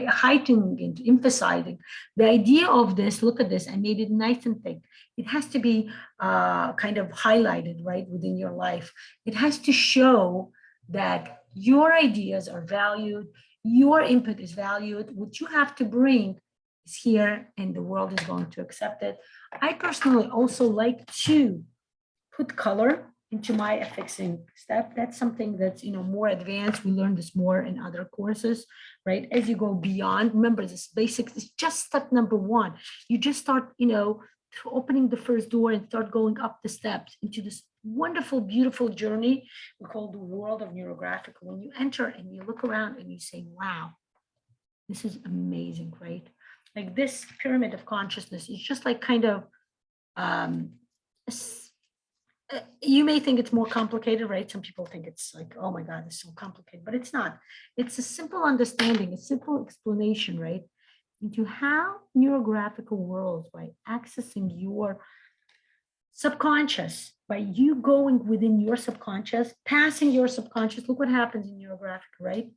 heightening and emphasizing the idea of this. Look at this, I made it nice and thick. It has to be kind of highlighted, right, within your life. It has to show that your ideas are valued, your input is valued. What you have to bring is here, and the world is going to accept it. I personally also like to put color into my affixing step. That's something that's more advanced. We learn this more in other courses, right? As you go beyond, remember this basics is just step number 1. You just start, opening the first door and start going up the steps into this wonderful, beautiful journey we call the world of Neurographic. When you enter and you look around and you say, wow, this is amazing, right? Like this pyramid of consciousness is just like kind of, you may think it's more complicated, right? Some people think it's like, oh my God, it's so complicated, but it's not. It's a simple understanding, a simple explanation, right? Into how neurographical worlds, by accessing your subconscious, by you going within your subconscious, passing your subconscious. Look what happens in neurographic, right?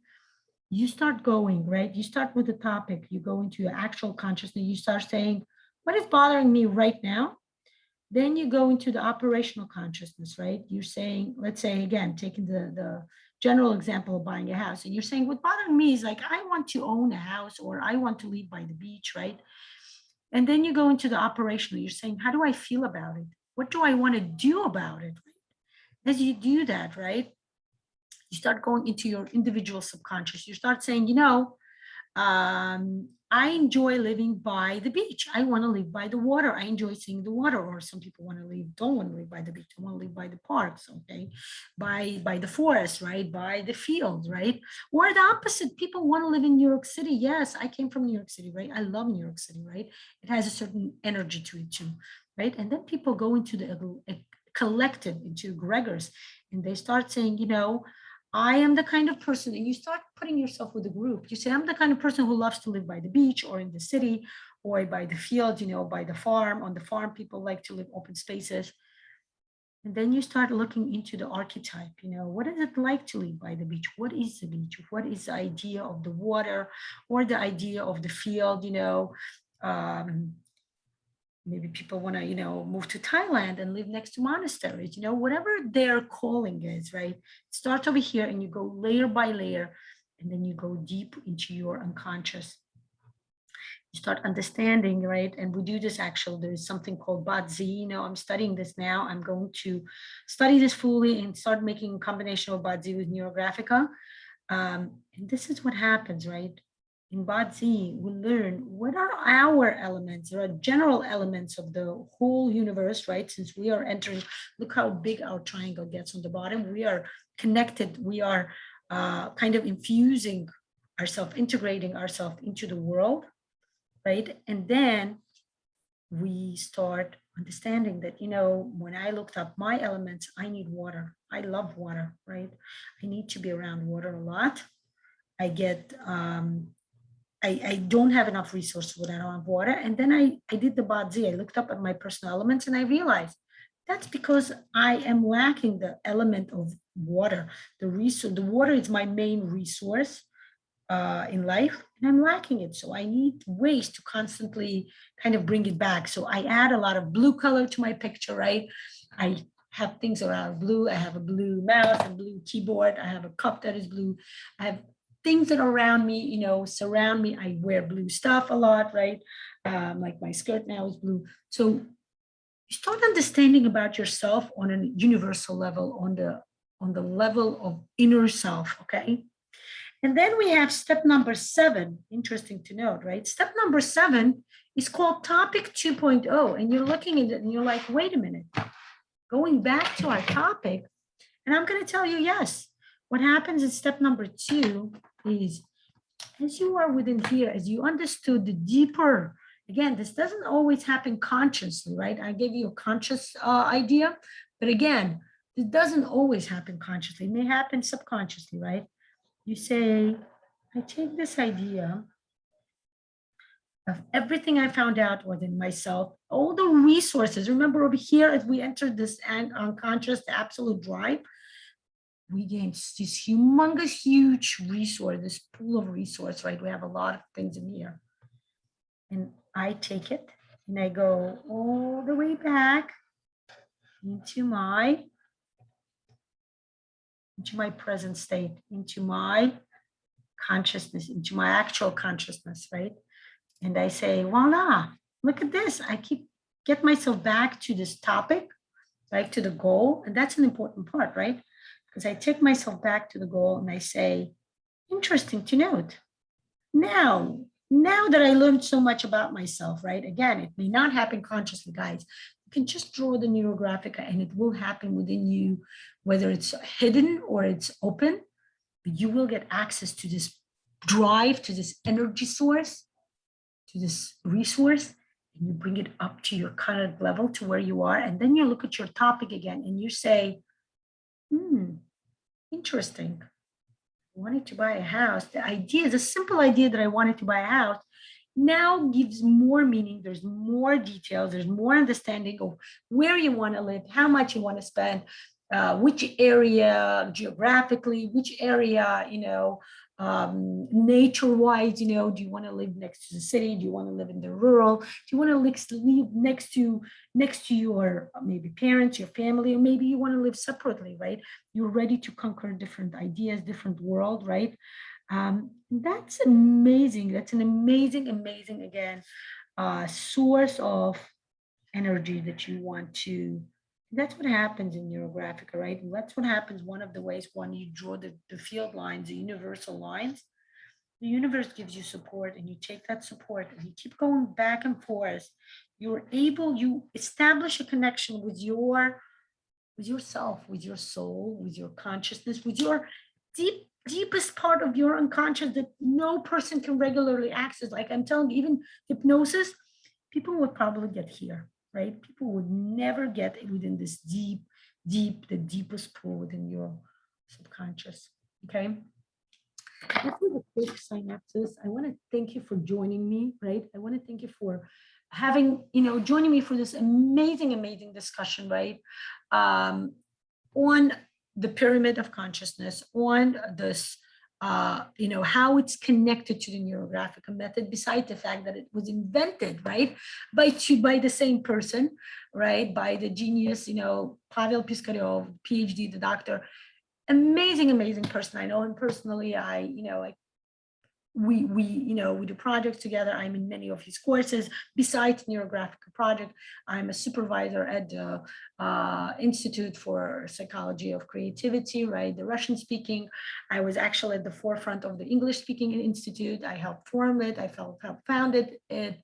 You start going, right? You start with the topic, you go into your actual consciousness, you start saying, what is bothering me right now? Then you go into the operational consciousness, right? You're saying, let's say, again, taking the general example of buying a house, and you're saying, what bothers me is like, I want to own a house, or I want to live by the beach, right? And then you go into the operational, you're saying, how do I feel about it? What do I want to do about it? As you do that, right? You start going into your individual subconscious. You start saying, I enjoy living by the beach. I want to live by the water. I enjoy seeing the water. Or some people want to live, don't want to live by the beach. They want to live by the parks, okay, by the forest, right, by the fields, right. Or the opposite, people want to live in New York City. Yes, I came from New York City, right. I love New York City, right. It has a certain energy to it too, right. And then people go into the collective, into Gregors, and they start saying, I am the kind of person, and you start putting yourself with a group. You say, I'm the kind of person who loves to live by the beach or in the city or by the field, by the farm. On the farm, people like to live open spaces. And then you start looking into the archetype, what is it like to live by the beach? What is the beach? What is the idea of the water or the idea of the field? Um, Maybe people want to move to Thailand and live next to monasteries, whatever their calling is, right? Start over here and you go layer by layer, and then you go deep into your unconscious. You start understanding, right? And we do this actually, there's something called Badzi. I'm studying this now. I'm going to study this fully and start making a combination of Badzi with Neurographica. And this is what happens, right? In Badzi, we learn what are our elements, or general elements of the whole universe, right? Since we are entering, look how big our triangle gets on the bottom. We are connected. We are kind of infusing ourselves, integrating ourselves into the world, right? And then we start understanding that, when I looked up my elements, I need water. I love water, right? I need to be around water a lot. I get I don't have enough resources when I don't have water. And then I did the Badzi. I looked up at my personal elements and I realized that's because I am lacking the element of water. The water is my main resource in life, and I'm lacking it. So I need ways to constantly kind of bring it back. So I add a lot of blue color to my picture, right? I have things around blue. I have a blue mouse, a blue keyboard. I have a cup that is blue. I have things that are around me, surround me. I wear blue stuff a lot, right? Like my skirt now is blue. So you start understanding about yourself on a universal level, on the level of inner self, okay? And then we have step number 7, interesting to note, right? Step number 7 is called topic 2.0. And you're looking at it and you're like, wait a minute, going back to our topic. And I'm going to tell you, yes, what happens in step number 2 is as you are within here, as you understood the deeper, again, this doesn't always happen consciously, right? I gave you a conscious idea, but again, it doesn't always happen consciously. It may happen subconsciously, right? You say, I take this idea of everything I found out within myself, all the resources. Remember over here, as we entered this unconscious, the absolute drive, we gain this humongous, huge resource, this pool of resource, right? We have a lot of things in here. And I take it and I go all the way back into my present state, into my consciousness, into my actual consciousness, right? And I say, voila, look at this. I get myself back to this topic, right, to the goal. And that's an important part, right? Because I take myself back to the goal and I say, interesting to note. Now that I learned so much about myself, right? Again, it may not happen consciously, guys. You can just draw the Neurographica and it will happen within you, whether it's hidden or it's open, but you will get access to this drive, to this energy source, to this resource, and you bring it up to your current level, to where you are. And then you look at your topic again and you say, interesting. I wanted to buy a house. The idea, the simple idea that I wanted to buy a house now gives more meaning. There's more details. There's more understanding of where you want to live, how much you want to spend, which area geographically, which area, nature-wise, do you want to live next to the city? Do you want to live in the rural? Do you want to live next to your maybe parents, your family, or maybe you want to live separately, right? You're ready to conquer different ideas, different world, right? That's amazing. That's an amazing, again, source of energy that you want to. That's what happens in Neurographica, right? And that's what happens. One of the ways when you draw the field lines, the universal lines, the universe gives you support and you take that support and you keep going back and forth, you establish a connection with yourself, with your soul, with your consciousness, with your deepest part of your unconscious that no person can regularly access. Like I'm telling you, even hypnosis, people would probably get here, right? People would never get within this the deepest pool within your subconscious. Okay. Let's do a quick synopsis. I want to thank you for joining me, right? I want to thank you for having, joining me for this amazing discussion, right? On the pyramid of consciousness, on this, how it's connected to the Neurographic method, besides the fact that it was invented, right, by the same person, right, by the genius, Pavel Piskaryov, PhD, the doctor, amazing person. I know him personally. We do projects together. I'm in many of his courses. Besides Neurographic project, I'm a supervisor at the Institute for Psychology of Creativity, right? The Russian speaking. I was actually at the forefront of the English speaking institute. I helped form it. I helped founded it.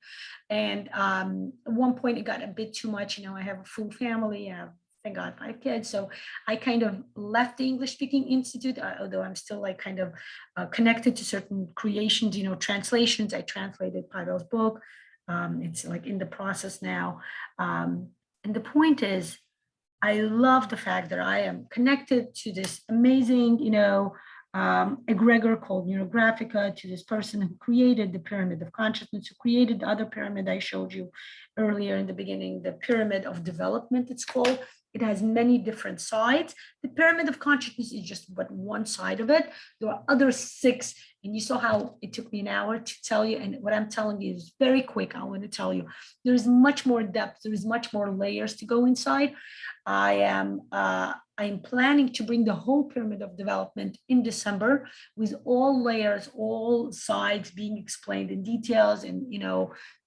And at one point it got a bit too much. I have a full family. I have, thank God, 5 kids. So I kind of left the English speaking institute, although I'm still like kind of connected to certain creations, translations. I translated Pavel's book. It's like in the process now. And the point is, I love the fact that I am connected to this amazing, egregor called Neurographica, to this person who created the pyramid of consciousness, who created the other pyramid I showed you earlier in the beginning, the pyramid of development, it's called. It has many different sides. The pyramid of consciousness is just but one side of it. There are other 6, and you saw how it took me an hour to tell you. And what I'm telling you is very quick. I want to tell you, there's much more depth. There is much more layers to go inside. I'm planning to bring the whole pyramid of development in December with all layers, all sides being explained in details and,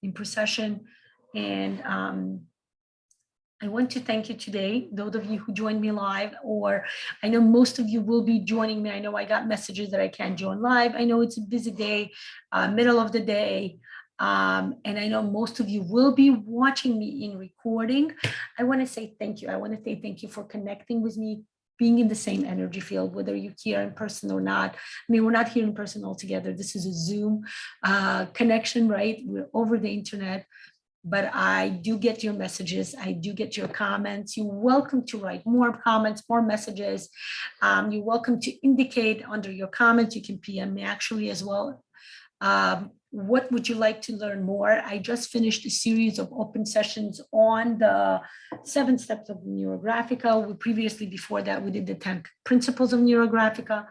in procession. And I want to thank you today, those of you who joined me live, or I know most of you will be joining me. I know I got messages that I can't join live. I know it's a busy day, middle of the day. And I know most of you will be watching me in recording. I want to say thank you. I want to say thank you for connecting with me, being in the same energy field, whether you're here in person or not. I mean, we're not here in person all together. This is a Zoom connection, right? We're over the internet. But I do get your messages. I do get your comments. You're welcome to write more comments, more messages. You're welcome to indicate under your comments. You can PM me actually as well. What would you like to learn more? I just finished a series of open sessions on the 7 steps of Neurographica. Before that, we did the 10 principles of Neurographica.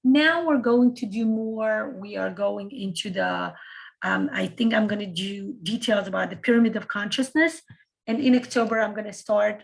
Now we're going to do more. We are going into the I think I'm going to do details about the pyramid of consciousness. And in October, I'm going to start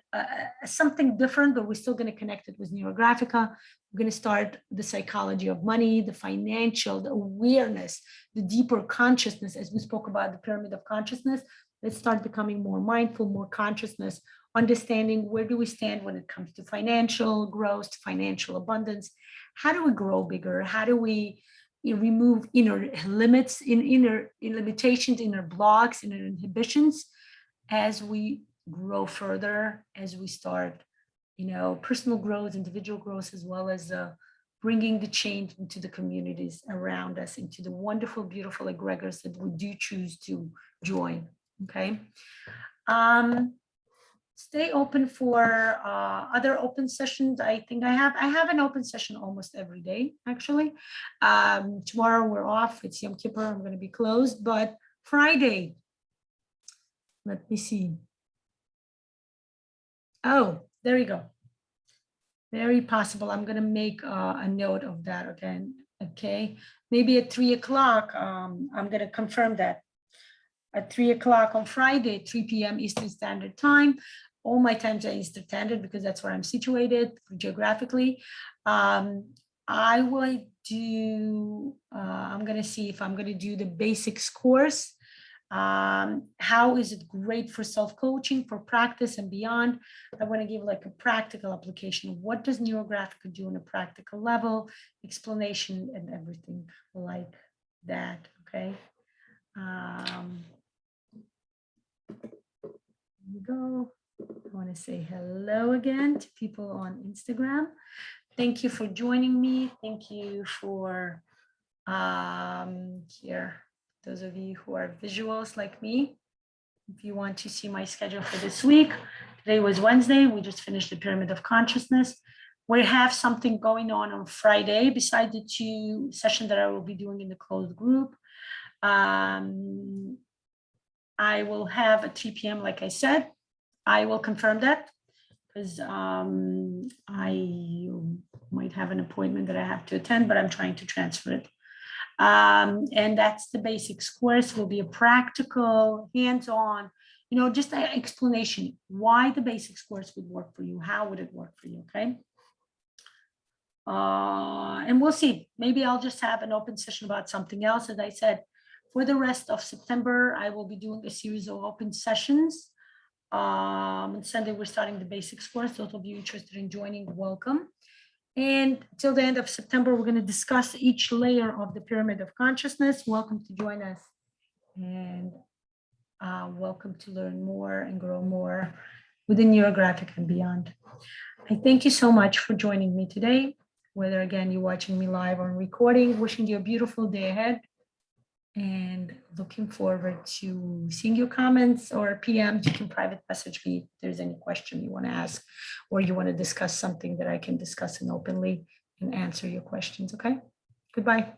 something different, but we're still going to connect it with Neurographica. We're going to start the psychology of money, the financial, the awareness, the deeper consciousness, as we spoke about the pyramid of consciousness. Let's start becoming more mindful, more consciousness, understanding where do we stand when it comes to financial growth, to financial abundance. How do we grow bigger? How do we remove inner limits, inner limitations, inner blocks, inner inhibitions as we grow further, as we start, personal growth, individual growth, as well as bringing the change into the communities around us, into the wonderful, beautiful egregors that we do choose to join. Okay. Stay open for other open sessions. I think I have an open session almost every day, actually. Tomorrow we're off. It's Yom Kippur. I'm going to be closed. But Friday, let me see. Oh, there you go. Very possible. I'm going to make a note of that again. Okay. Maybe at 3 o'clock. I'm going to confirm that. At 3 o'clock on Friday, 3 p.m. Eastern Standard Time. All my times are Eastern Standard because that's where I'm situated geographically. I will do, I'm going to see if I'm going to do the basics course. How is it great for self-coaching, for practice and beyond? I want to give like a practical application. What does Neurographica do on a practical level, explanation and everything like that, okay? Here we go. I want to say hello again to people on Instagram. Thank you for joining me. Thank you for here, those of you who are visuals like me. If you want to see my schedule for this week, today was Wednesday. We just finished the Pyramid of Consciousness. We have something going on Friday besides the 2 sessions that I will be doing in the closed group. I will have at 3 p.m. like I said. I will confirm that because I might have an appointment that I have to attend, but I'm trying to transfer it. And that's the basics course. Will be a practical, hands-on, just an explanation why the basics course would work for you. How would it work for you? Okay. And we'll see. Maybe I'll just have an open session about something else. As I said, for the rest of September, I will be doing a series of open sessions. On Sunday, we're starting the basics course. Those of you interested in joining, welcome. And till the end of September, we're going to discuss each layer of the Pyramid of Consciousness. Welcome to join us. And welcome to learn more and grow more within Neurographic and beyond. I thank you so much for joining me today. Whether, again, you're watching me live or recording, wishing you a beautiful day ahead. And looking forward to seeing your comments or PMs. You can private message me if there's any question you want to ask, or you want to discuss something that I can discuss and openly and answer your questions. Okay. Goodbye.